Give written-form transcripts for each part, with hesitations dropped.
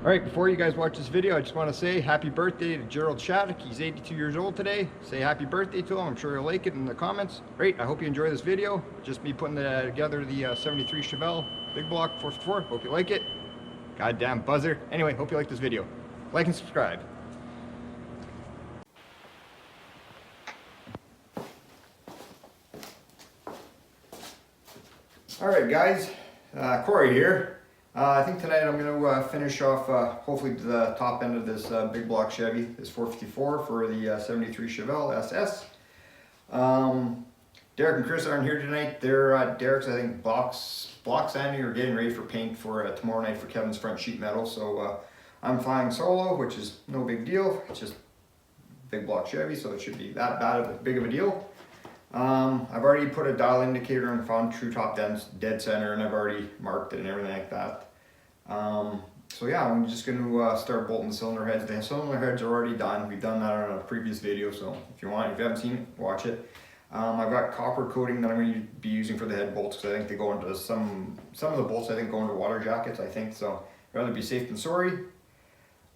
Alright, before you guys watch this video, I just want to say happy birthday to Gerald Shattuck. He's 82 years old today. Say happy birthday to him. I'm sure he'll like it in the comments. Great, I hope you enjoy this video. Just me putting together the 73 Chevelle Big Block 454. Hope you like it. Goddamn buzzer. Anyway, hope you like this video. Like and subscribe. Alright guys, Corey here. I think tonight I'm going to finish off hopefully the top end of this big block Chevy, this 454 for the 73 Chevelle SS. Derek and Chris aren't here tonight. They're Derek's, I think, block sanding or getting ready for paint for tomorrow night for Kevin's front sheet metal. So I'm flying solo, which is no big deal. It's just big block Chevy, so it should be that big of a deal. I've already put a dial indicator and found true top dead center, and I've already marked it and everything like that. So yeah, I'm just going to start bolting the cylinder heads. The cylinder heads are already done. We've done that on a previous video, so if you haven't seen it, watch it. I've got copper coating that I'm going to be using for the head bolts, because I think they go into some of the bolts I think go into water jackets, I think, so I'd rather be safe than sorry.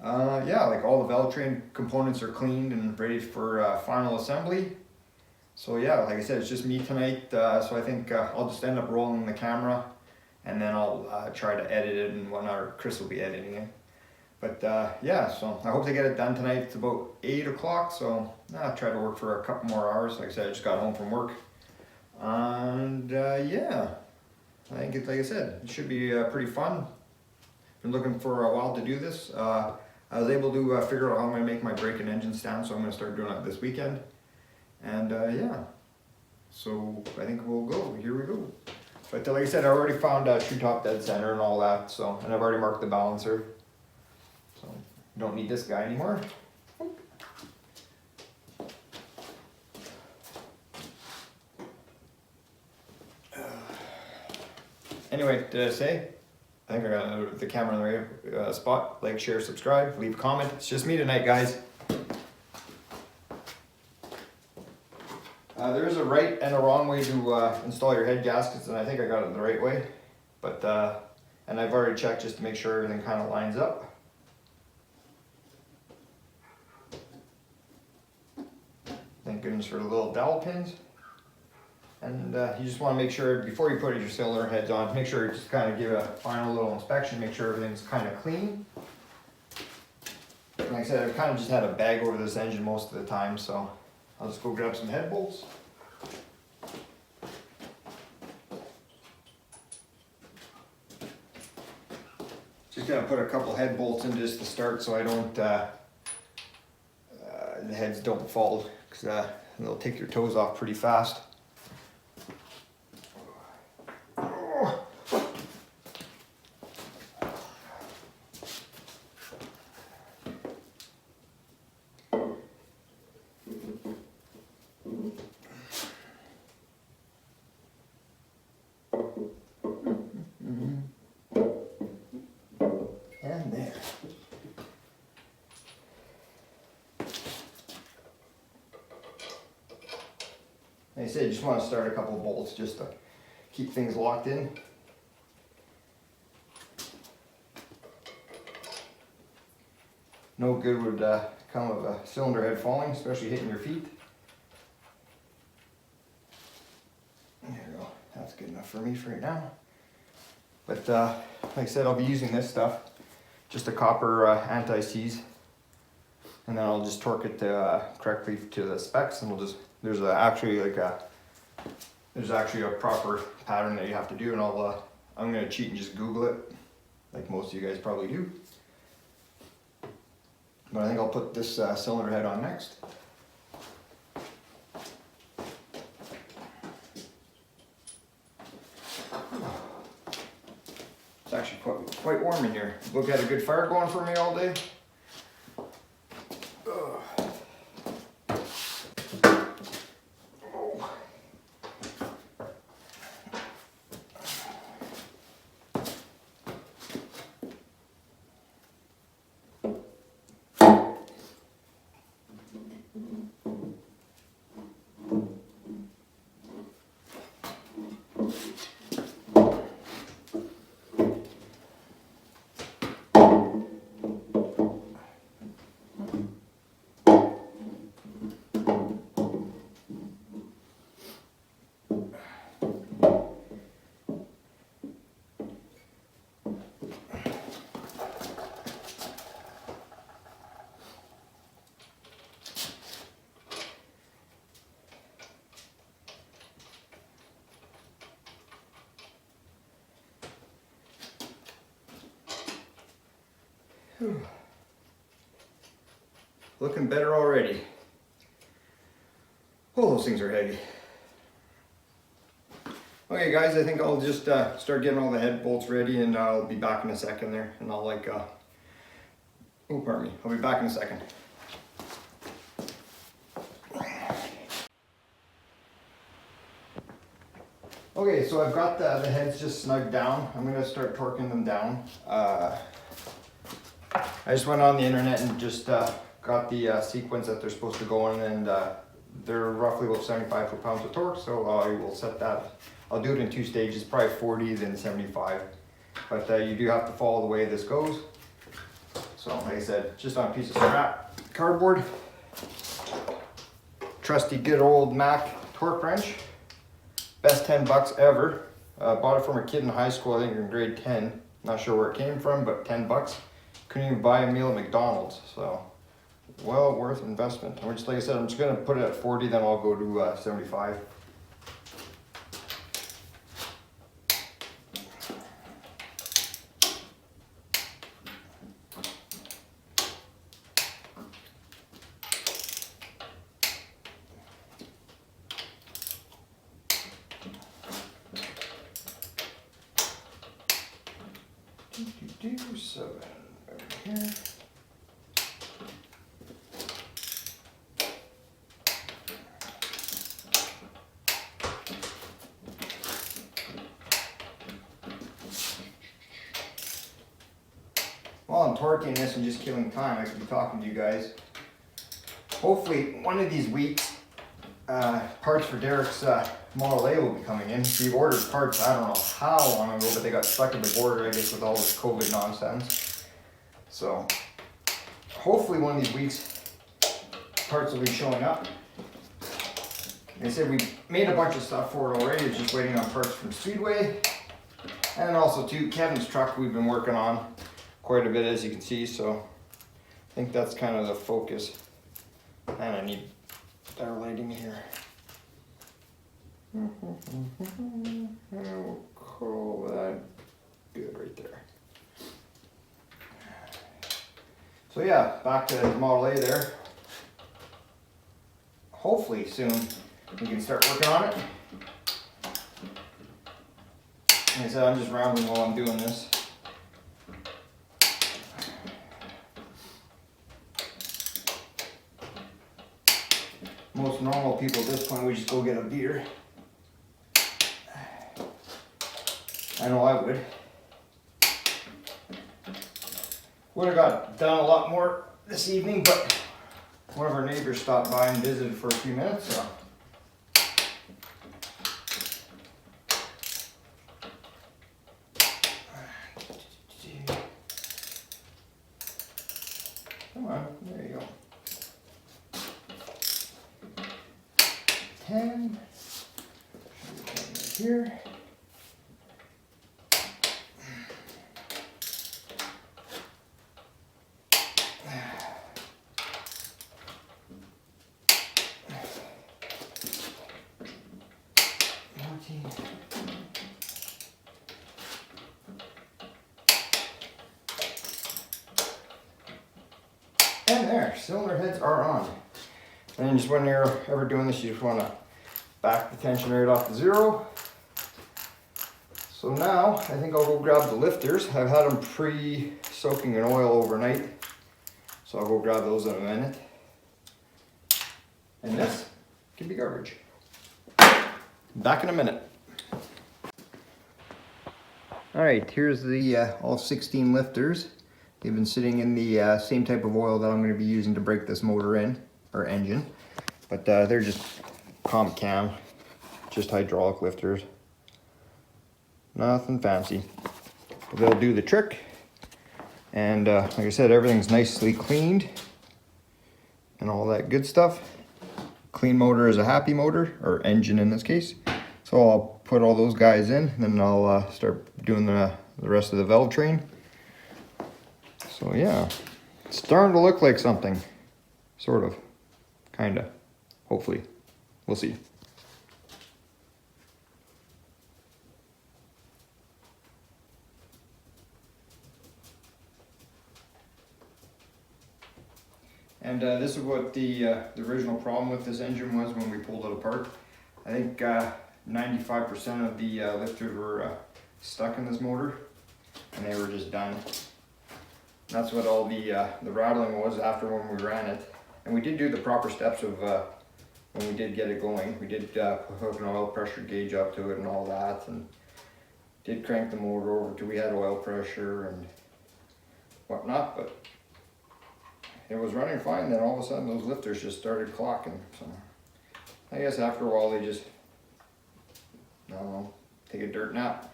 Yeah, like all the Veltrain components are cleaned and ready for final assembly. So yeah, like I said, it's just me tonight, so I think I'll just end up rolling the camera, and then I'll try to edit it and whatnot, or Chris will be editing it. But yeah, so I hope to get it done tonight. It's about 8 o'clock, so I'll try to work for a couple more hours. Like I said, I just got home from work. And yeah, I think it's, like I said, it should be pretty fun. Been looking for a while to do this. I was able to figure out how I'm going to make my brake and engine stand, so I'm going to start doing it this weekend. And yeah, so I think we'll go. Here we go. But like I said, I already found true top dead center and all that. So, and I've already marked the balancer. So don't need this guy anymore. Anyway, did I say? I think I got the camera in the right spot. Like, share, subscribe, leave a comment. It's just me tonight, guys. There is a right and a wrong way to install your head gaskets, and I think I got it the right way. But and I've already checked just to make sure everything kind of lines up. Thank goodness for the little dowel pins. And you just want to make sure before you put your cylinder heads on, make sure you just kind of give a final little inspection, make sure everything's kind of clean. Like I said, I've kind of just had a bag over this engine most of the time, so I'll just go grab some head bolts. Just gonna put a couple head bolts in just to start, so I don't the heads don't fall, because they'll take your toes off pretty fast. And there. Like I said, you just want to start a couple of bolts just to keep things locked in. No good would come of a cylinder head falling, especially hitting your feet. There you go. That's good enough for me for right now. But like I said, I'll be using this stuff. Just a copper anti-seize, and then I'll just torque it correctly to the specs, and we'll just there's actually a proper pattern that you have to do, and I'm gonna cheat and just Google it, like most of you guys probably do. But I think I'll put this cylinder head on next. It's actually quite warm in here. Look, had a good fire going for me all day. Looking better already. Oh, those things are heavy. Okay guys, I think I'll just start getting all the head bolts ready, and I'll be back in a second there, and I'll oh, pardon me, I'll be back in a second. Okay, so I've got the heads just snugged down. I'm gonna start torquing them down. I just went on the internet and just got the sequence that they're supposed to go in, and they're roughly about 75 foot-pounds of torque, so I will set that. I'll do it in 2 stages, probably 40 then 75. But you do have to follow the way this goes. So like I said, just on a piece of scrap cardboard. Trusty good old Mac torque wrench. Best $10 ever. Bought it from a kid in high school, I think in grade 10. Not sure where it came from, but $10. Couldn't even buy a meal at McDonald's, so well worth investment. I'm just, like I said, I'm just gonna put it at 40, then I'll go to 75. So over here. While I'm torquing this and just killing time, I could be talking to you guys. Hopefully one of these weeks, parts for Derek's Model A will be coming in. We've ordered parts, I don't know how long ago, but they got stuck at the border, I guess, with all this COVID nonsense. So hopefully one of these weeks, parts will be showing up. Like I said, we made a bunch of stuff for it already. It's just waiting on parts from Speedway. And also too, Kevin's truck we've been working on quite a bit, as you can see. So I think that's kind of the focus. And I need better lighting here. I'll call that good right there. So yeah, back to the Model A there. Hopefully soon we can start working on it. Like I said, I'm just rambling while I'm doing this. Most normal people at this point, we just go get a beer. I know I would. Would have got done a lot more this evening, but one of our neighbors stopped by and visited for a few minutes. So. Come on, there you go. 10. Right here. And there, cylinder heads are on. And just when you're ever doing this, you just want to back the tension right off to 0. So now, I think I'll go grab the lifters. I've had them pre-soaking in oil overnight. So I'll go grab those in a minute. And this can be garbage. Back in a minute. All right, here's the all 16 lifters. They've been sitting in the same type of oil that I'm going to be using to break this motor in, or engine. But they're just comp cam, just hydraulic lifters. Nothing fancy. But they'll do the trick. And like I said, everything's nicely cleaned and all that good stuff. Clean motor is a happy motor, or engine in this case. So I'll put all those guys in, and then I'll start doing the rest of the valve train. So yeah, it's starting to look like something, sort of, kinda, hopefully, we'll see. And this is what the original problem with this engine was when we pulled it apart. I think 95% of the lifters were stuck in this motor, and they were just done. That's what all the rattling was after when we ran it. And we did do the proper steps of when we did get it going. We did hook an oil pressure gauge up to it and all that, and did crank the motor over till we had oil pressure and whatnot, but it was running fine. Then all of a sudden those lifters just started clocking. So I guess after a while they just, I don't know, take a dirt nap.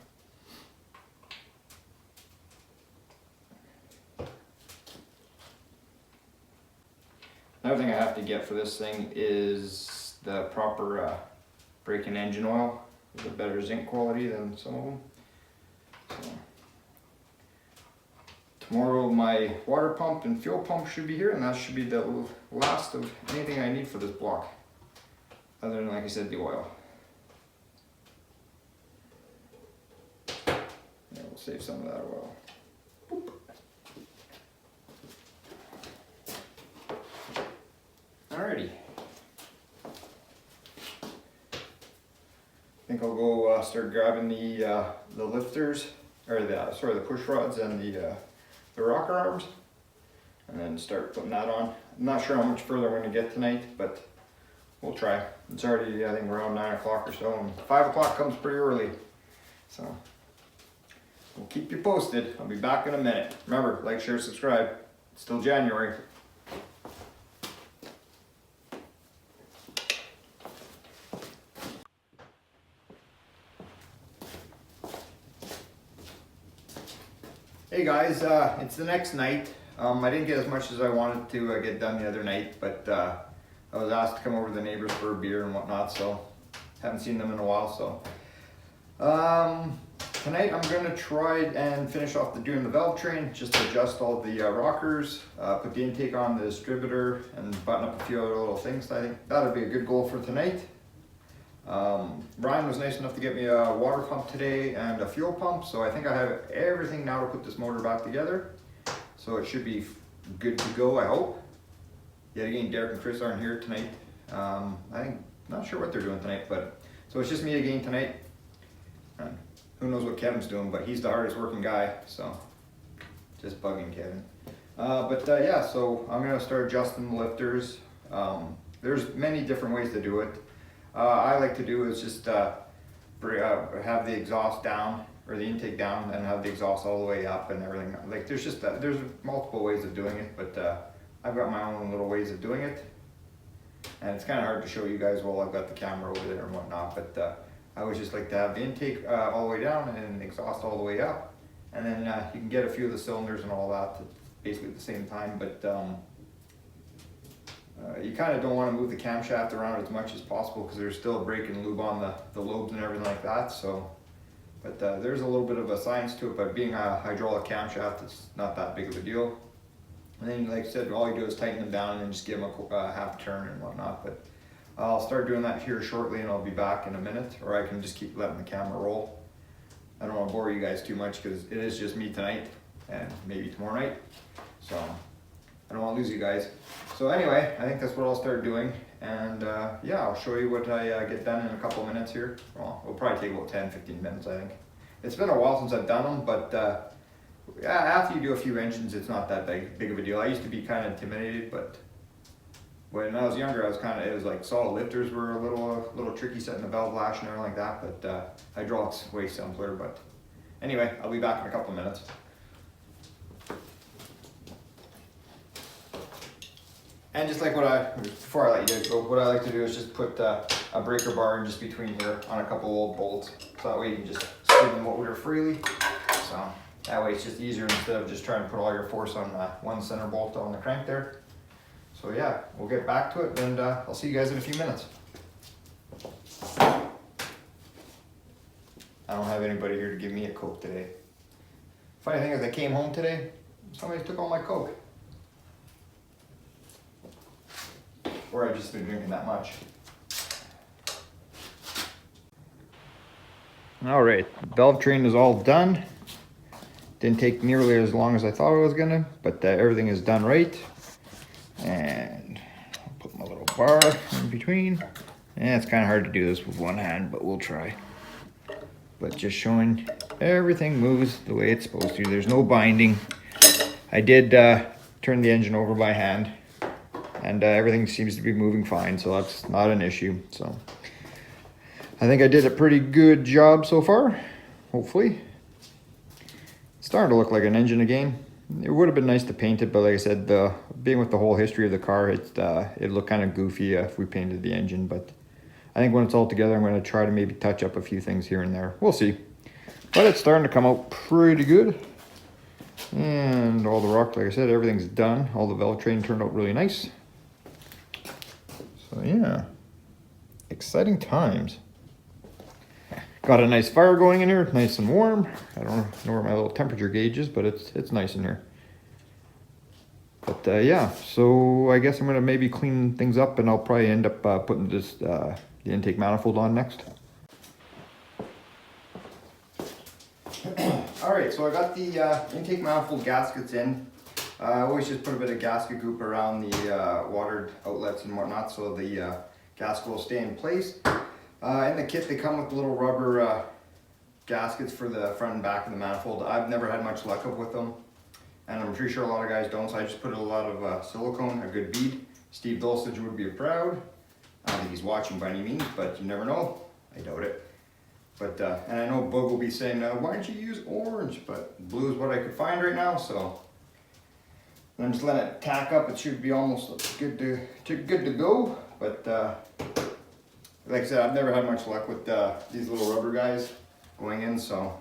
Another thing I have to get for this thing is the proper brake and engine oil with a better zinc quality than some of them. So, tomorrow my water pump and fuel pump should be here, and that should be the last of anything I need for this block, other than, like I said, the oil. Yeah, we'll save some of that oil. Boop. Alrighty. I think I'll go start grabbing the lifters, or the push rods and the rocker arms, and then start putting that on. I'm not sure how much further we're going to get tonight, but we'll try. It's already, I think, around 9 o'clock or so, and 5 o'clock comes pretty early. So we'll keep you posted. I'll be back in a minute. Remember, like, share, subscribe. It's still January. Hey guys, it's the next night. I didn't get as much as I wanted to get done the other night, but I was asked to come over to the neighbors for a beer and whatnot, so haven't seen them in a while. So tonight I'm gonna try and finish off doing the valve train, just to adjust all the rockers, put the intake on the distributor, and button up a few other little things. I think that'll be a good goal for tonight. Ryan was nice enough to get me a water pump today and a fuel pump, so I think I have everything now to put this motor back together. So it should be good to go, I hope. Yet again, Derek and Chris aren't here tonight. I think, not sure what they're doing tonight, but so it's just me again tonight. And who knows what Kevin's doing, but he's the hardest working guy, so just bugging Kevin. Yeah, so I'm gonna start adjusting the lifters. There's many different ways to do it. I like to do is just have the exhaust down, or the intake down, and have the exhaust all the way up and everything. Like there's multiple ways of doing it, but I've got my own little ways of doing it, and it's kind of hard to show you guys while I've got the camera over there and whatnot. But I always just like to have the intake all the way down and the exhaust all the way up, and then you can get a few of the cylinders and all that basically at the same time. But you kind of don't want to move the camshaft around as much as possible because there's still a brake and lube on the lobes and everything like that. So, but there's a little bit of a science to it, but being a hydraulic camshaft, it's not that big of a deal. And then, like I said, all you do is tighten them down and just give them a half turn and whatnot. But I'll start doing that here shortly, and I'll be back in a minute, or I can just keep letting the camera roll. I don't want to bore you guys too much because it is just me tonight and maybe tomorrow night. So I don't want to lose you guys. So anyway, I think that's what I'll start doing, and yeah, I'll show you what I get done in a couple minutes here. Well, it'll probably take about 10-15 minutes, I think. It's been a while since I've done them, but yeah, after you do a few engines, it's not that big of a deal. I used to be kind of intimidated, but when I was younger, it was like solid lifters were a little tricky, setting the valve lash and everything like that, but hydraulics way simpler. But anyway, I'll be back in a couple minutes. And just like before I let you guys go, what I like to do is just put a breaker bar in just between here on a couple old bolts. So that way you can just spin the motor freely. So that way it's just easier instead of just trying to put all your force on one center bolt on the crank there. So yeah, we'll get back to it, and I'll see you guys in a few minutes. I don't have anybody here to give me a Coke today. Funny thing is, I came home today, somebody took all my Coke. Or I've just been drinking that much. All right, valve train is all done. Didn't take nearly as long as I thought it was gonna, but everything is done right. And I'll put my little bar in between. And it's kind of hard to do this with one hand, but we'll try. But just showing everything moves the way it's supposed to. There's no binding. I did turn the engine over by hand, and everything seems to be moving fine, so that's not an issue. So I think I did a pretty good job so far, hopefully. It's starting to look like an engine again. It would have been nice to paint it, but like I said, being with the whole history of the car, it looked kind of goofy if we painted the engine. But I think when it's all together, I'm going to try to maybe touch up a few things here and there. We'll see. But it's starting to come out pretty good. And all the rock, like I said, everything's done. All the Veltrain turned out really nice. So yeah, exciting times. Got a nice fire going in here, nice and warm. I don't know where my little temperature gauge is, but it's nice in here. But yeah, so I guess I'm gonna maybe clean things up, and I'll probably end up putting this the intake manifold on next. All right, so I got the intake manifold gaskets in. I always just put a bit of gasket goop around the water outlets and whatnot, so the gasket will stay in place. In the kit, they come with little rubber gaskets for the front and back of the manifold. I've never had much luck with them, and I'm pretty sure a lot of guys don't, so I just put a lot of silicone, a good bead. Steve Dulcich would be proud. I don't think he's watching by any means, but you never know. I doubt it. But, and I know Bug will be saying, why don't you use orange? But blue is what I could find right now, so I'm just letting it tack up. It should be almost good to go, but like I said, I've never had much luck with these little rubber guys going in, so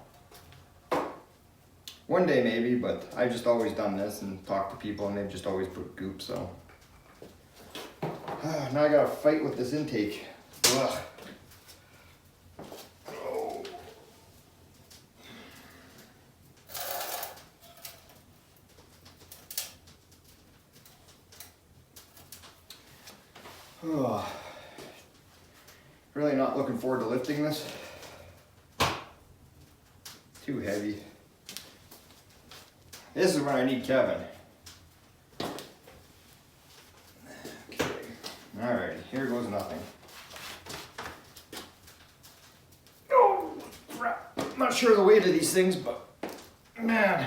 one day maybe, but I've just always done this and talked to people, and they've just always put goop, so. Now I gotta fight with this intake. Ugh. Oh. Really not looking forward to lifting this. Too heavy. This is when I need Kevin. Okay. Alright, here goes nothing. Oh, crap. I'm not sure the weight of these things, but man.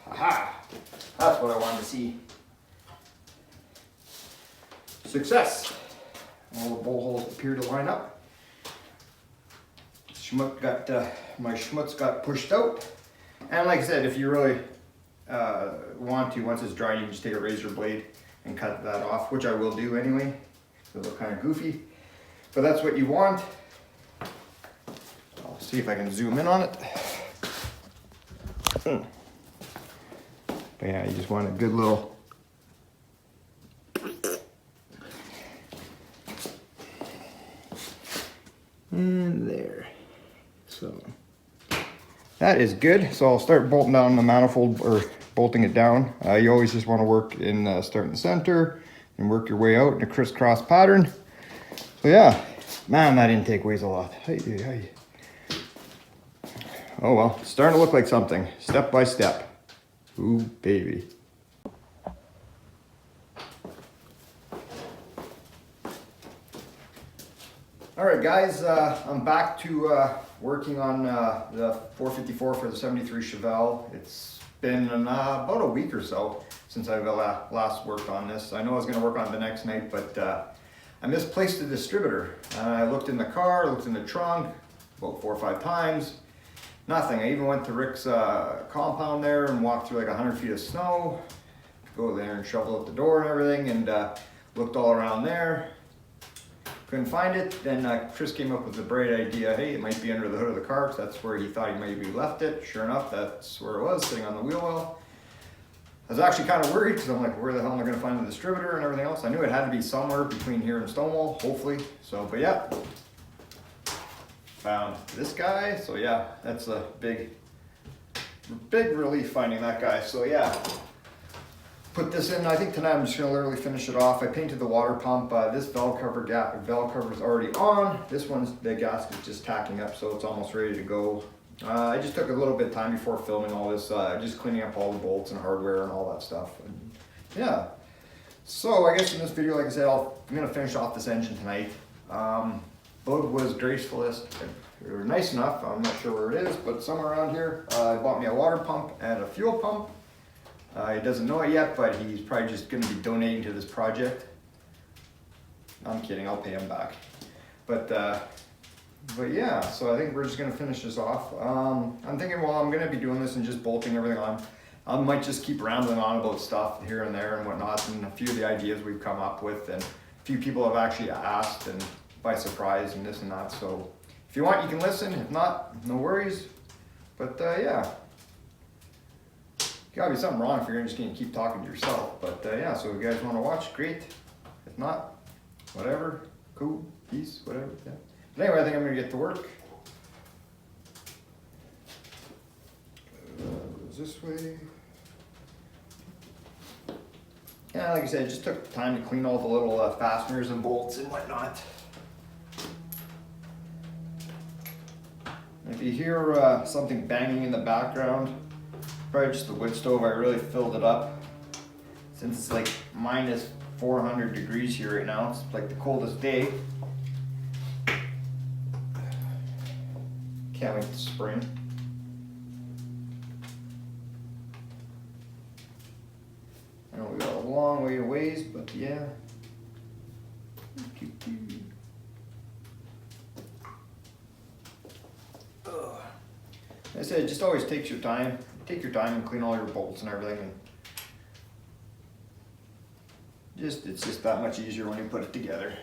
Aha! That's what I wanted to see. Success! All the bowl holes appear to line up. My schmutz got pushed out. And like I said, if you really want to, once it's dry, you can just take a razor blade and cut that off, which I will do anyway. It'll look kind of goofy. But that's what you want. I'll see if I can zoom in on it. But yeah, you just want a good little and there. So that is good. So I'll start bolting down the manifold, or bolting it down. You always just want to work in start in the center and work your way out in a crisscross pattern. So yeah, man, that intake weighs a lot. Oh well, it's starting to look like something, step by step. Ooh, baby. All right, guys, I'm back to working on the 454 for the 73 Chevelle. It's been about a week or so since I've last worked on this. I know I was going to work on it the next night, but I misplaced the distributor. I looked in the car, looked in the trunk about 4 or 5 times. Nothing. I even went to Rick's compound there and walked through like 100 feet of snow, go there and shovel out the door and everything, and looked all around there. Couldn't find it. Then Chris came up with the bright idea, hey, it might be under the hood of the car, because that's where he thought he maybe left it. Sure enough, that's where it was, sitting on the wheel well. I was actually kind of worried, because I'm like, where the hell am I going to find the distributor and everything else? I knew it had to be somewhere between here and Stonewall, hopefully. So, but yeah. Found this guy, so yeah, that's a big relief finding that guy. So yeah, put this in. I think tonight I'm just gonna literally finish it off. I painted the water pump. This valve cover is already on. This one's, the gasket's just tacking up, so it's almost ready to go. I just took a little bit of time before filming all this, just cleaning up all the bolts and hardware and all that stuff. And yeah. So I guess in this video, like I said, I'm gonna finish off this engine tonight. Bug was gracefulest, or nice enough. I'm not sure where it is, but somewhere around here. He bought me a water pump and a fuel pump. He doesn't know it yet, but he's probably just going to be donating to this project. I'm kidding, I'll pay him back. But yeah, so I think we're just going to finish this off. I'm thinking, well, I'm going to be doing this and just bolting everything on. I might just keep rambling on about stuff here and there and whatnot, and a few of the ideas we've come up with, and a few people have actually asked, and by surprise and this and that. So if you want, you can listen. If not, no worries. But yeah. Gotta be something wrong if you're just gonna keep talking to yourself. But yeah, so if you guys wanna watch, great. If not, whatever, cool, peace, whatever, yeah. But anyway, I think I'm gonna get to work. Goes this way. Yeah, like I said, it just took time to clean all the little fasteners and bolts and whatnot. If you hear something banging in the background, probably just the wood stove. I really filled it up since it's like minus 400 degrees here right now. It's like the coldest day. Can't wait to spring. I know we got a long way to ways, but yeah. Like I said, it just always takes your time. Take your time and clean all your bolts and everything, and it's just that much easier when you put it together.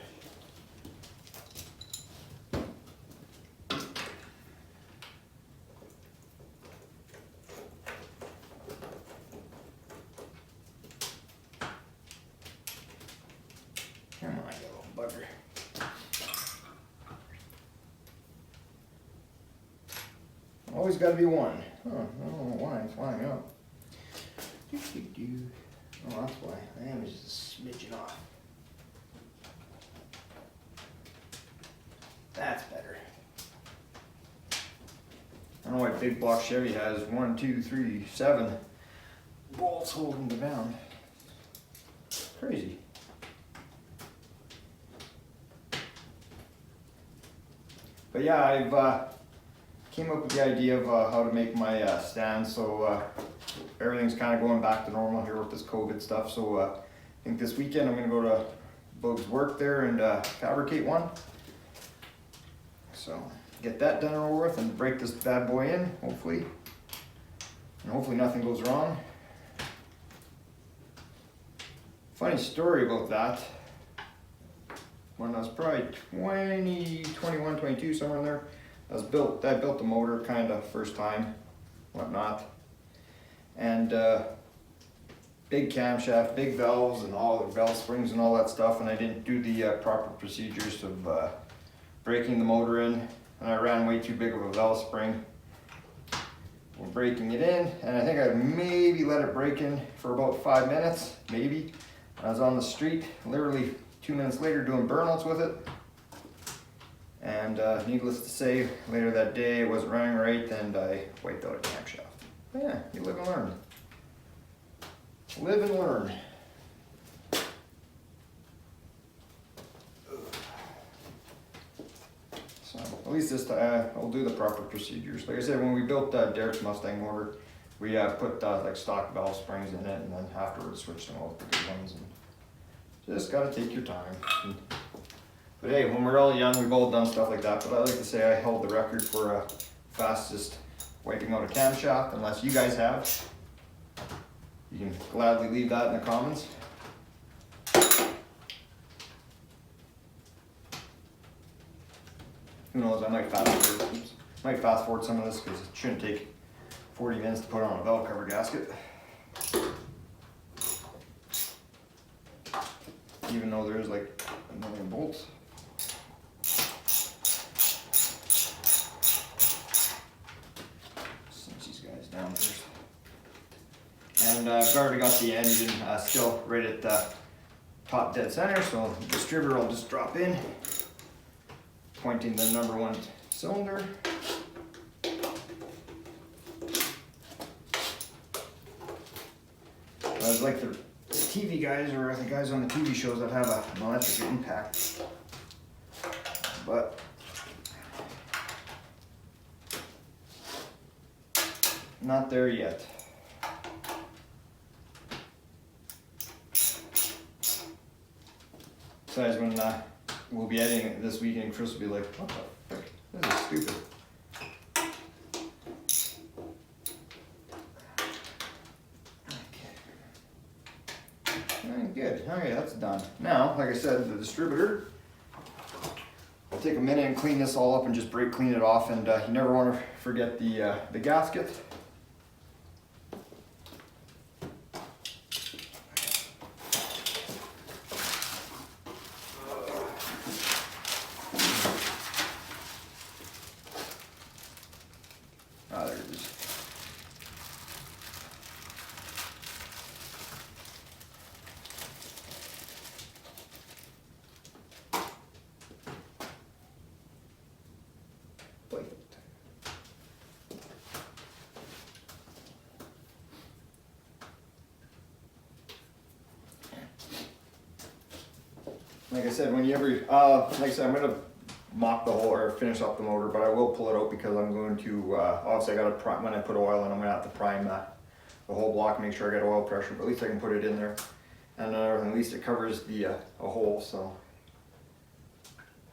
Come on, you little bugger. Always got to be one. Oh, I don't know why it's flying up. Oh, that's why. I am just a smidgen off. That's better. I don't know why big block Chevy has 1, 2, 3, 7 bolts holding them down. Crazy. But yeah, I've came up with the idea of how to make my stand, so everything's kind of going back to normal here with this COVID stuff. So I think this weekend I'm going to go to Bug's work there and fabricate one. So get that done and over with and break this bad boy in, hopefully. And hopefully nothing goes wrong. Funny story about that. When I was probably 20, 21, 22, somewhere in there, I built the motor kind of first time, whatnot, and big camshaft, big valves, and all the valve springs and all that stuff. And I didn't do the proper procedures of breaking the motor in, and I ran way too big of a valve spring. We're breaking it in, and I think I maybe let it break in for about 5 minutes, maybe. I was on the street, literally 2 minutes later, doing burnouts with it. And needless to say, later that day it wasn't running right, and I wiped out a camshaft. Yeah, you live and learn. Live and learn. So at least this time I'll do the proper procedures. Like I said, when we built Derek's Mustang motor, we put like stock valve springs in it, and then afterwards switched them out for good ones. And just gotta take your time. But hey, when we're all young, we've all done stuff like that. But I like to say I held the record for fastest wiping out a camshaft, unless you guys have. You can gladly leave that in the comments. Who knows, I might fast forward some of this because it shouldn't take 40 minutes to put on a valve cover gasket. Even though there's like a million bolts. Cinch these guys down first. And And I've already got the engine still right at the top dead center, so the distributor will just drop in, pointing the number 1 cylinder. I was like the TV guys, or the guys on the TV shows that have an electric impact, but not there yet. Besides, when we'll be editing it this weekend, Chris will be like, what the frick? This is stupid. Okay. Good. Okay, that's done. Now, like I said, the distributor, I'll take a minute and clean this all up and just brake clean it off, and you never want to forget the gasket. There it is. Perfect. Like I said, like I said, I'm gonna mop the whole or finish up the motor, but I will pull it out because I'm going to obviously I got to when I put oil in, I'm gonna have to prime the whole block, make sure I get oil pressure, but at least I can put it in there, and at least it covers the a hole. So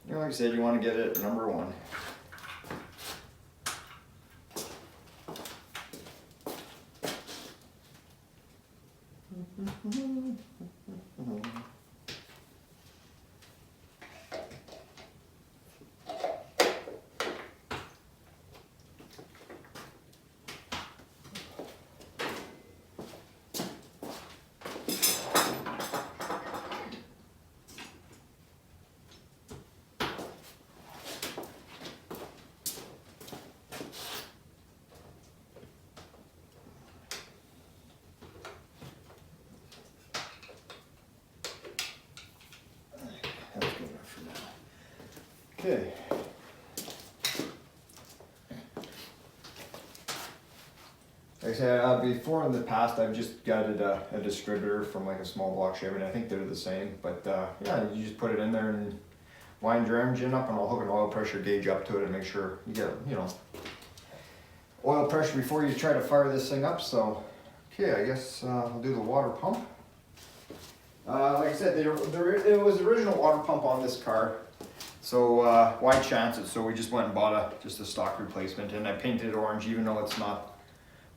like I said, you want to get it at number 1. That's good enough for now. Okay. Like I said, before in the past, I've just gutted a distributor from like a small block Chevy, and I think they're the same. But yeah, you just put it in there and wind your engine up, and I'll hook an oil pressure gauge up to it and make sure you get, oil pressure before you try to fire this thing up. So, okay, I guess I'll do the water pump. Like I said, there was the original water pump on this car, so why chance it? So we just went and bought just a stock replacement, and I painted it orange, even though it's not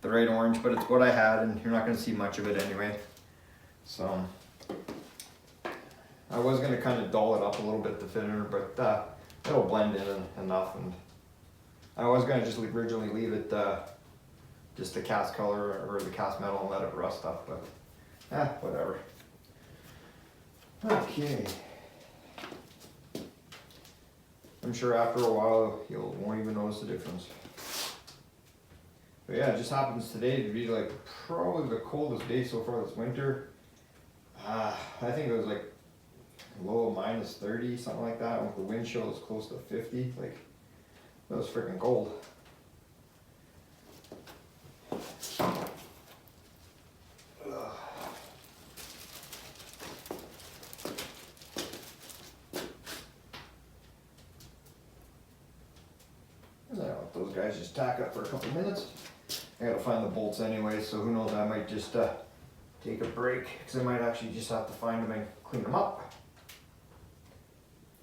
the right orange, but it's what I had, and you're not going to see much of it anyway. So I was going to kind of dull it up a little bit, the thinner, but it'll blend in enough. And I was going to just originally leave it just the cast color or the cast metal and let it rust up, but whatever. Okay. I'm sure after a while you won't even notice the difference. But yeah, it just happens today to be like probably the coldest day so far this winter. I think it was like low of minus 30, something like that. With the wind chill, it's close to 50. Like, it was freaking cold. Those guys just tack up for a couple minutes. I gotta find the bolts anyway, so who knows, I might just take a break, because I might actually just have to find them and clean them up.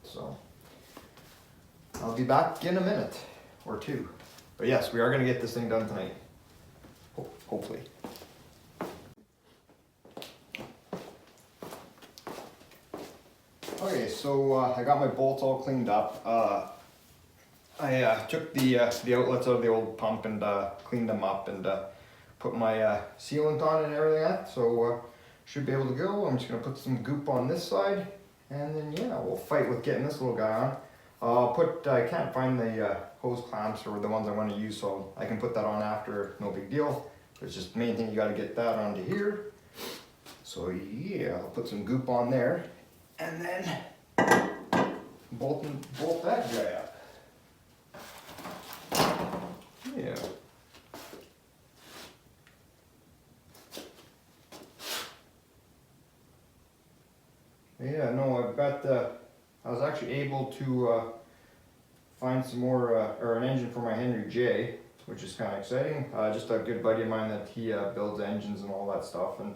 So I'll be back in a minute or two. But yes, we are gonna get this thing done tonight. Hopefully. Okay, so I got my bolts all cleaned up. I took the outlets out of the old pump and cleaned them up and put my sealant on and everything like that. So should be able to go. I'm just gonna put some goop on this side, and then yeah, we'll fight with getting this little guy on. I can't find the hose clamps or the ones I want to use, so I can put that on after. No big deal. It's just the main thing, you gotta get that onto here. So yeah, I'll put some goop on there and then bolt that guy up. Yeah. Yeah, no, I've got I was actually able to find some more, or an engine for my Henry J, which is kind of exciting. Just a good buddy of mine that he builds engines and all that stuff, and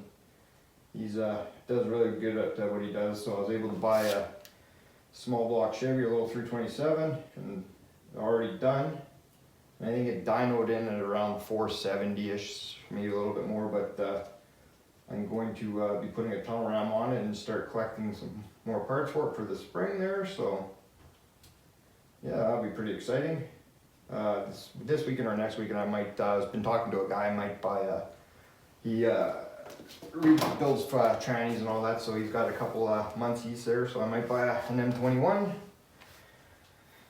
he's does really good at what he does. So I was able to buy a small block Chevy, a little 327, and already done. And I think it dynoed in at around 470-ish, maybe a little bit more, but I'm going to be putting a tunnel ram on it and start collecting some more parts for it for the spring there. So yeah, that'll be pretty exciting. This weekend or next weekend I might, I've been talking to a guy, I might buy he rebuilds trannies and all that, so he's got a couple Muncies there, so I might buy an M21.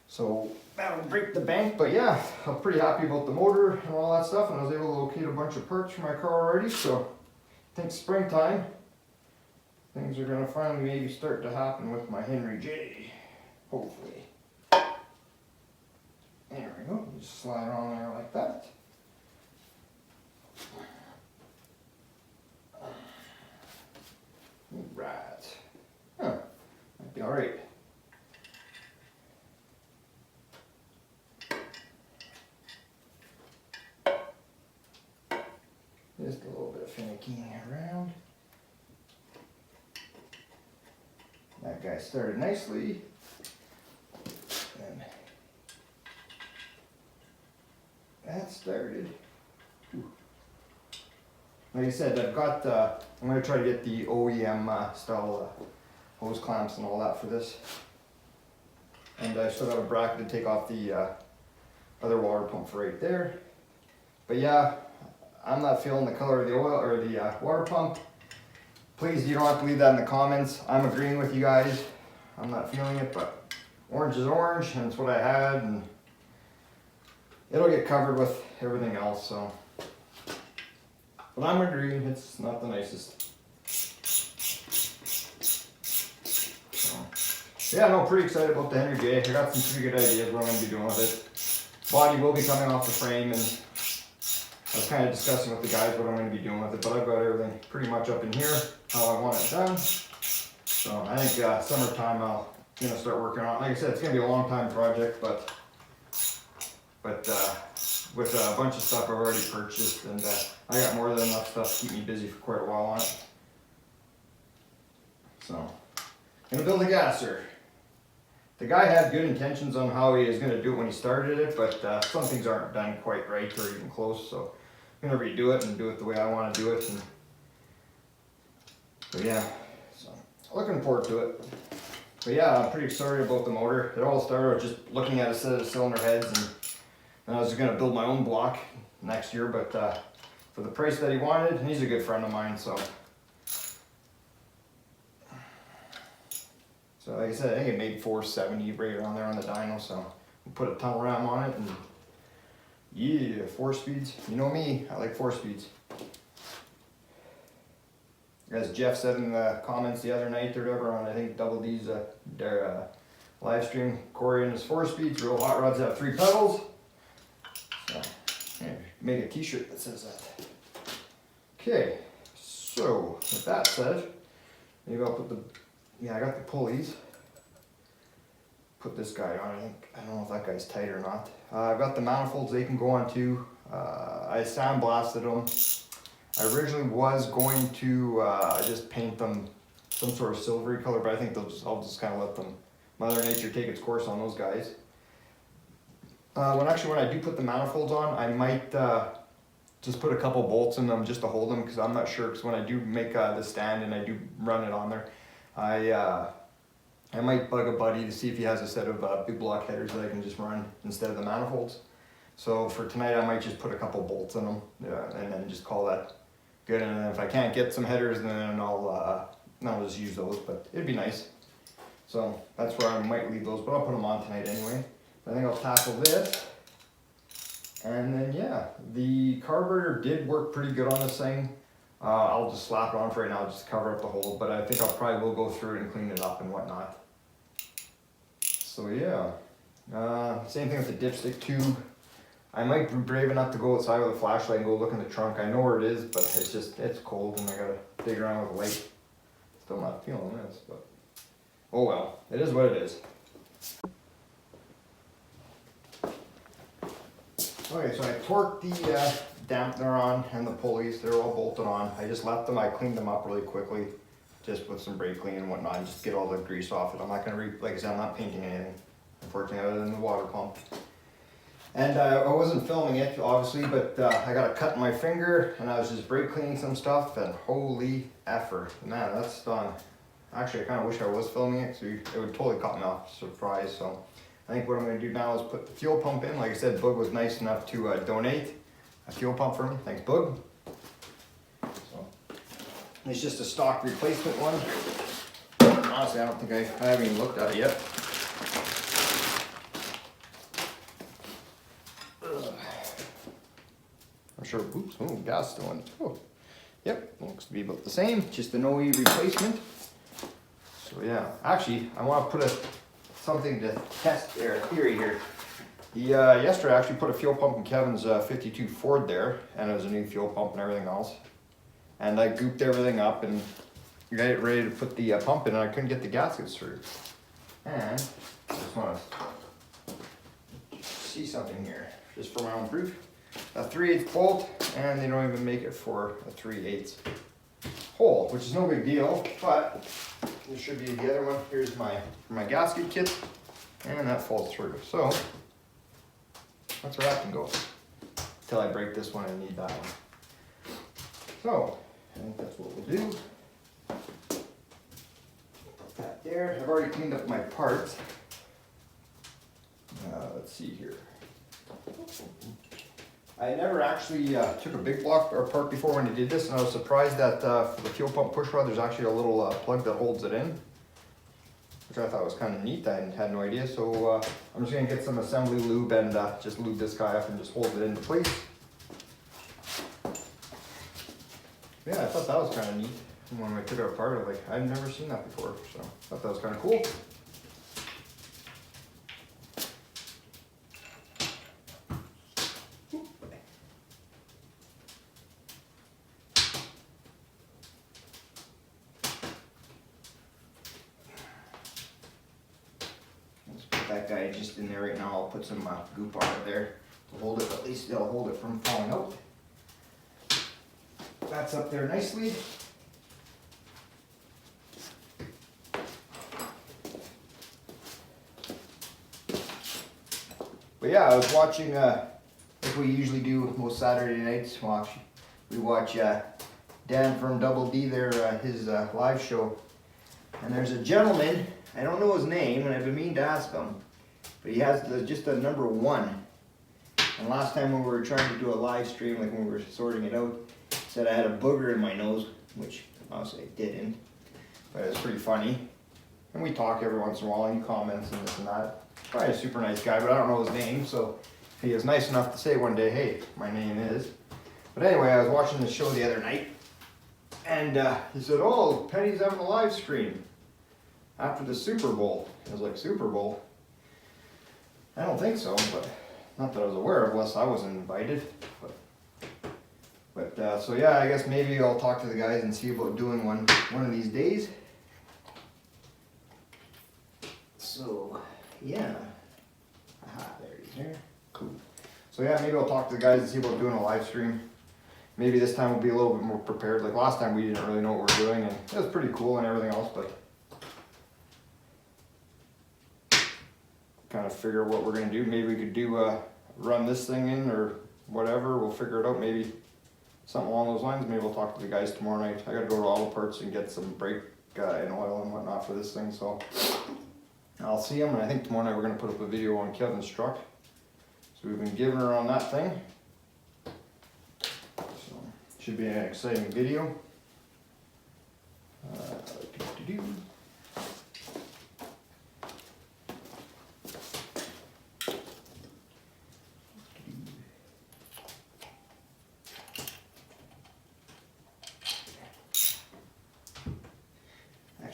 So that'll break the bank, but yeah, I'm pretty happy about the motor and all that stuff, and I was able to locate a bunch of parts for my car already, so I think springtime, things are gonna finally maybe start to happen with my Henry J, hopefully. There we go, just slide on there like that. Right. Huh. Might be alright. Just a little bit of finicking around. That guy started nicely. And that started. Ooh. Like I said, I've got, I'm going to try to get the OEM style hose clamps and all that for this. And I still got a bracket to take off the other water pump for right there. But yeah, I'm not feeling the color of the oil or the water pump. Please, you don't have to leave that in the comments. I'm agreeing with you guys. I'm not feeling it, but orange is orange, and it's what I had, and it'll get covered with everything else, so. But I'm agreeing, it's not the nicest. So, yeah, no, pretty excited about the Henry J. I got some pretty good ideas what I'm going to be doing with it. Body will be coming off the frame, and I was kind of discussing with the guys what I'm going to be doing with it, but I've got everything pretty much up in here, how I want it done. So I think summertime I'll start working on it. Like I said, it's going to be a long time project, but with a bunch of stuff I've already purchased, and I got more than enough stuff to keep me busy for quite a while on it. So, I'm going to build a gasser. The guy had good intentions on how he was going to do it when he started it, but some things aren't done quite right or even close, so I'm going to redo it and do it the way I want to do it. And so yeah, so looking forward to it. But yeah, I'm pretty excited about the motor. It all started with just looking at a set of cylinder heads, and I was going to build my own block next year, but for the price that he wanted, and he's a good friend of mine, so. So like I said, I think it made 470 right around there on the dyno, so we'll put a tunnel ram on it, and yeah, 4 speeds. You know me, I like 4 speeds. As Jeff said in the comments the other night or whatever on, I think Double D's their live stream, Corey and his 4 speeds, real hot rods have 3 pedals. So, yeah, make a t-shirt that says that. Okay, so with that said, maybe I'll put the, yeah, I got the pulleys. Put this guy on, I don't know if that guy's tight or not. I've got the manifolds they can go on too. I sandblasted them. I originally was going to just paint them some sort of silvery color, but I think I'll just kind of let them, Mother Nature, take its course on those guys. When I do put the manifolds on, I might just put a couple bolts in them just to hold them, because I'm not sure, because when I do make the stand and I do run it on there, I might bug a buddy to see if he has a set of big block headers that I can just run instead of the manifolds. So for tonight I might just put a couple bolts in them, and then just call that good. And then if I can't get some headers, then I'll just use those, but it'd be nice. So that's where I might leave those, but I'll put them on tonight anyway. I think I'll tackle this, And then yeah, the carburetor did work pretty good on this thing. I'll just slap it on for right now just to cover up the hole, but I think I'll probably will go through it and clean it up and whatnot. So yeah, same thing with the dipstick tube. I might be brave enough to go outside with a flashlight and go look in the trunk. I know where it is, but it's cold and I gotta dig around with a light. Still not feeling this, but oh well, it is what it is. Okay, so I torqued the dampener on and the pulleys. They're all bolted on. I just left them. I cleaned them up really quickly, just with some brake clean and whatnot, and just get all the grease off it. I'm not gonna like I said, I'm not painting anything, unfortunately, other than the water pump. And I wasn't filming it, obviously, but I got a cut in my finger, and I was just brake cleaning some stuff, and holy effort, man, that's done. Actually, I kind of wish I was filming it, so it would totally caught me off surprise. So I think what I'm going to do now is put the fuel pump in. Like I said, Boog was nice enough to donate a fuel pump for me. Thanks, Boog. So it's just a stock replacement one. Honestly, I don't think I haven't even looked at it yet. I'm sure, oops, oh, gas still in it. Oh, yep, looks to be about the same, just an OE replacement. So yeah, actually, I want to put something to test their theory here. Yesterday I actually put a fuel pump in Kevin's 52 Ford there, and it was a new fuel pump and everything else. And I gooped everything up and got it ready to put the pump in, and I couldn't get the gaskets through. And I just want to see something here, just for my own proof. A 3/8 bolt, and they don't even make it for a 3/8 hole, which is no big deal, but there should be the other one. Here's my gasket kit, and that falls through. So that's where that can go until I break this one and need that one. So I think that's what we'll do. Put that there. I've already cleaned up my parts. Let's see here. I never actually took a big block apart before when I did this, and I was surprised that for the fuel pump push rod, there's actually a little plug that holds it in, which I thought was kind of neat. I had no idea, so I'm just going to get some assembly lube and just lube this guy up and just hold it into place. Yeah, I thought that was kind of neat. When I took it apart, I was like, I've never seen that before, so I thought that was kind of cool. That guy just in there right now. I'll put some goop on it there to hold it, at least it'll hold it from falling out. That's up there nicely. But yeah, I was watching, like we usually do most Saturday nights, we watch Dan from Double D there, his live show. And there's a gentleman, I don't know his name, and I've been meaning to ask him, but he has just a number 1. And last time when we were trying to do a live stream, like when we were sorting it out, he said I had a booger in my nose, which honestly I didn't, but it was pretty funny. And we talk every once in a while, and he comments and this and that. Probably a super nice guy, but I don't know his name, so if he is nice enough to say one day, hey, my name is. But anyway, I was watching the show the other night, and he said, oh, Penny's having a live stream after the Super Bowl. I was like, Super Bowl? I don't think so, but not that I was aware of, unless I wasn't invited. But so yeah, I guess maybe I'll talk to the guys and see about doing one of these days. So yeah, aha, there he's there. Cool. So yeah, maybe I'll talk to the guys and see about doing a live stream. Maybe this time we'll be a little bit more prepared. Like last time, we didn't really know what we were doing, and it was pretty cool and everything else, but kind of figure what we're gonna do. Maybe we could do run this thing in or whatever. We'll figure it out. Maybe something along those lines. Maybe we'll talk to the guys tomorrow night. I gotta go to Auto Parts and get some brake and oil and whatnot for this thing. So I'll see them, and I think tomorrow night we're gonna put up a video on Kevin's truck. So we've been giving her on that thing. So should be an exciting video.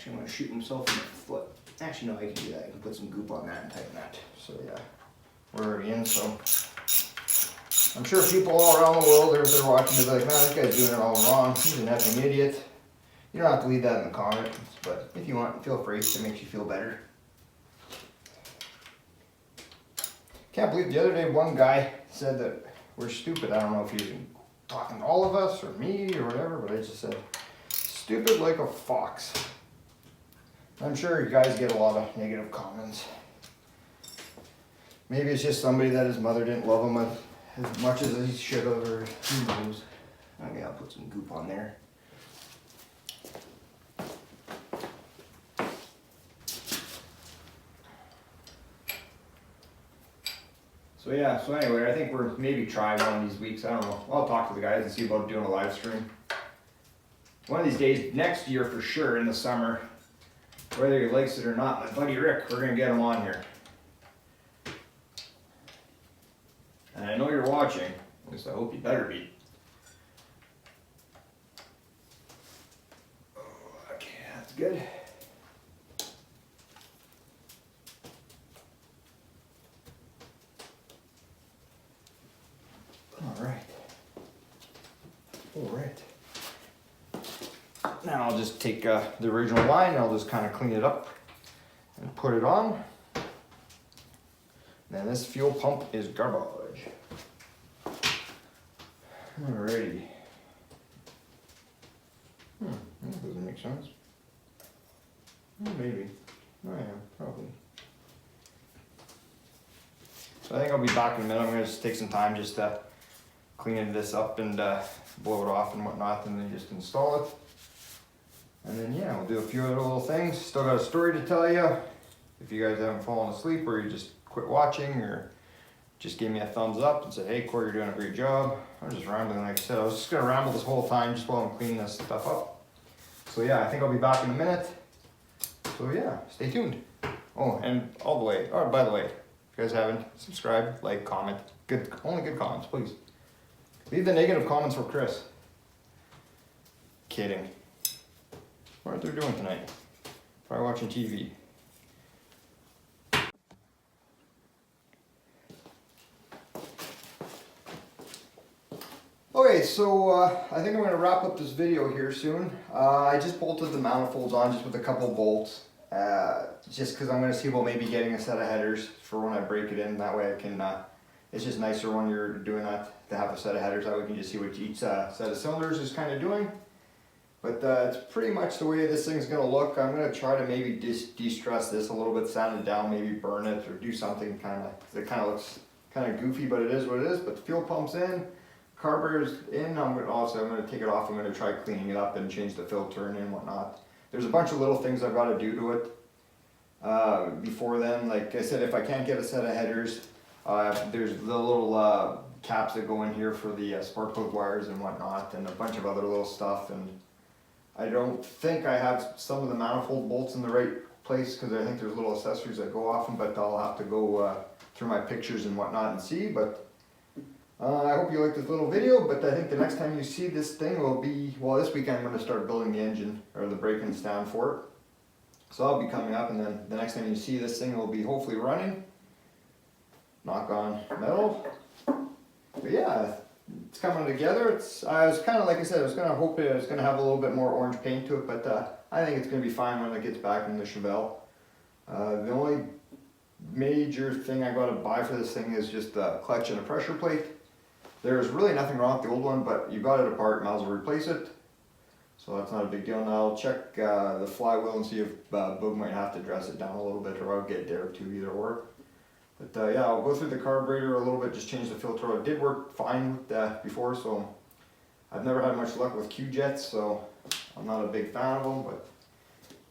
Actually, I'm going to shoot himself in the foot. Actually, no, I can do that. I can put some goop on that and tighten that. So yeah, we're already in. So I'm sure people all around the world, if they're watching, they're like, man, this guy's doing it all wrong. He's an effing idiot. You don't have to leave that in the comments, but if you want, feel free. It makes you feel better. Can't believe the other day one guy said that we're stupid. I don't know if he was talking to all of us or me or whatever, but I just said, stupid like a fox. I'm sure you guys get a lot of negative comments. Maybe it's just somebody that his mother didn't love him as much as he should have, or who knows. Okay, I'll put some goop on there. So yeah, so anyway, I think we're maybe trying one of these weeks. I don't know. I'll talk to the guys and see about doing a live stream. One of these days, next year for sure, in the summer, whether he likes it or not, my buddy Rick, we're going to get him on here. And I know you're watching, at least I hope you better be. Okay, that's good. All right. Now I'll just take the original line, and I'll just kind of clean it up and put it on. Then this fuel pump is garbage. Alrighty. That doesn't make sense. Maybe. Oh yeah, probably. So I think I'll be back in a minute. I'm going to just take some time just to clean this up and blow it off and whatnot, and then just install it. And then yeah, we'll do a few other little things. Still got a story to tell you. If you guys haven't fallen asleep or you just quit watching or just gave me a thumbs up and said, hey Corey, you're doing a great job. I'm just rambling, like I said. I was just gonna ramble this whole time just while I'm cleaning this stuff up. So yeah, I think I'll be back in a minute. So yeah, stay tuned. Oh, and all the way, oh, by the way, if you guys haven't, subscribe, like, comment. Good, only good comments, please. Leave the negative comments for Chris. Kidding. What are they doing tonight? Probably watching TV. Okay, so I think I'm going to wrap up this video here soon. I just bolted the manifolds on just with a couple bolts. Just because I'm going to see about maybe getting a set of headers for when I break it in. That way I can, it's just nicer when you're doing that to have a set of headers. That way we can just see what each set of cylinders is kind of doing. But it's pretty much the way this thing's going to look. I'm going to try to maybe de-stress this a little bit, sand it down, maybe burn it or do something kind of, because it kind of looks kind of goofy, but it is what it is. But the fuel pump's in, carburetor's in. I'm going to take it off. I'm going to try cleaning it up and change the filter and whatnot. There's a bunch of little things I've got to do to it before then. Like I said, if I can't get a set of headers, there's the little caps that go in here for the spark plug wires and whatnot, and a bunch of other little stuff. And I don't think I have some of the manifold bolts in the right place, because I think there's little accessories that go off them, but I'll have to go through my pictures and whatnot and see. But I hope you liked this little video, but I think the next time you see this thing will be, well, this weekend I'm going to start building the engine, or the braking stand for it. So I'll be coming up, and then the next time you see this thing will be hopefully running. Knock on metal. But yeah, it's coming together. I was kind of, like I said, I was going to hope it was going to have a little bit more orange paint to it, but I think it's going to be fine when it gets back in the Chevelle. The only major thing I got to buy for this thing is just a clutch and a pressure plate. There's really nothing wrong with the old one, but you got it apart, might as well replace it. So that's not a big deal. Now I'll check the flywheel and see if Boog might have to dress it down a little bit, or I'll get Derek to, either or. But yeah, I'll go through the carburetor a little bit, just change the filter. It did work fine with that before, so I've never had much luck with Q-jets, so I'm not a big fan of them, but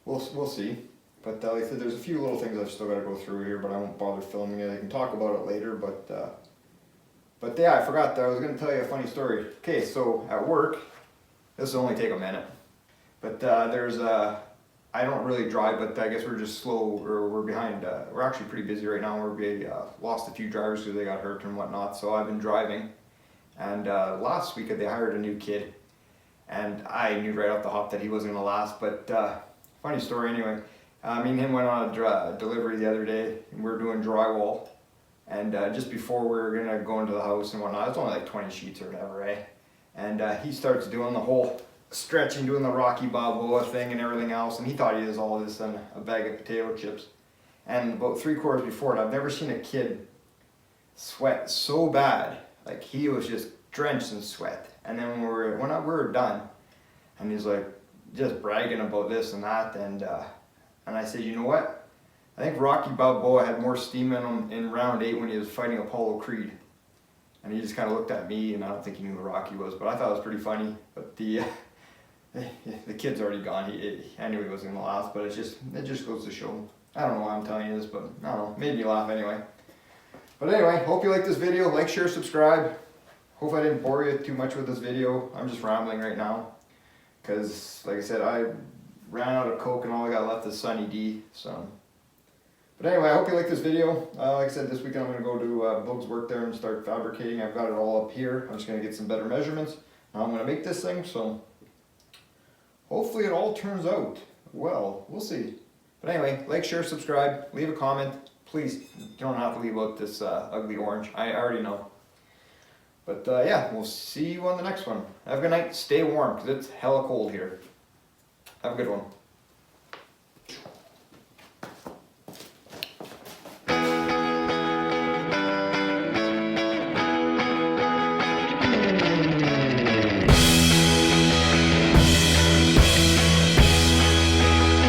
we'll see. But like I said, there's a few little things I've still got to go through here, but I won't bother filming it. I can talk about it later, but yeah, I forgot that I was going to tell you a funny story. Okay, so at work, this will only take a minute, but I don't really drive, but I guess we're just slow, or we're behind. We're actually pretty busy right now. We lost a few drivers because they got hurt and whatnot, so I've been driving. And last week they hired a new kid, and I knew right off the hop that he wasn't going to last, but funny story anyway. Me and him went on a delivery the other day, and we were doing drywall. And just before we were gonna go into the house and whatnot, it's only like 20 sheets or whatever, right? And he starts doing the whole stretching, doing the Rocky Balboa thing and everything else. And he thought he does all this in a bag of potato chips. And about 3 quarters before it, I've never seen a kid sweat so bad. Like he was just drenched in sweat. And then when we were done, and he's like just bragging about this and that, and I said, you know what? I think Rocky Balboa had more steam in him in round 8 when he was fighting Apollo Creed. And he just kind of looked at me, and I don't think he knew who Rocky was, but I thought it was pretty funny. But the kid's already gone. I knew he wasn't gonna last, but it just goes to show. I don't know why I'm telling you this, but I don't know, made me laugh anyway. But anyway, hope you like this video. Like, share, subscribe. Hope I didn't bore you too much with this video. I'm just rambling right now, because like I said, I ran out of Coke and all I got left is Sunny D. So, but anyway, I hope you like this video. Like I said, this weekend I'm going to go to Boog's work there and start fabricating. I've got it all up here. I'm just going to get some better measurements. Now I'm going to make this thing, so hopefully it all turns out well. We'll see. But anyway, like, share, subscribe, leave a comment. Please, you don't have to leave out this ugly orange. I already know. But yeah, we'll see you on the next one. Have a good night. Stay warm, because it's hella cold here. Have a good one.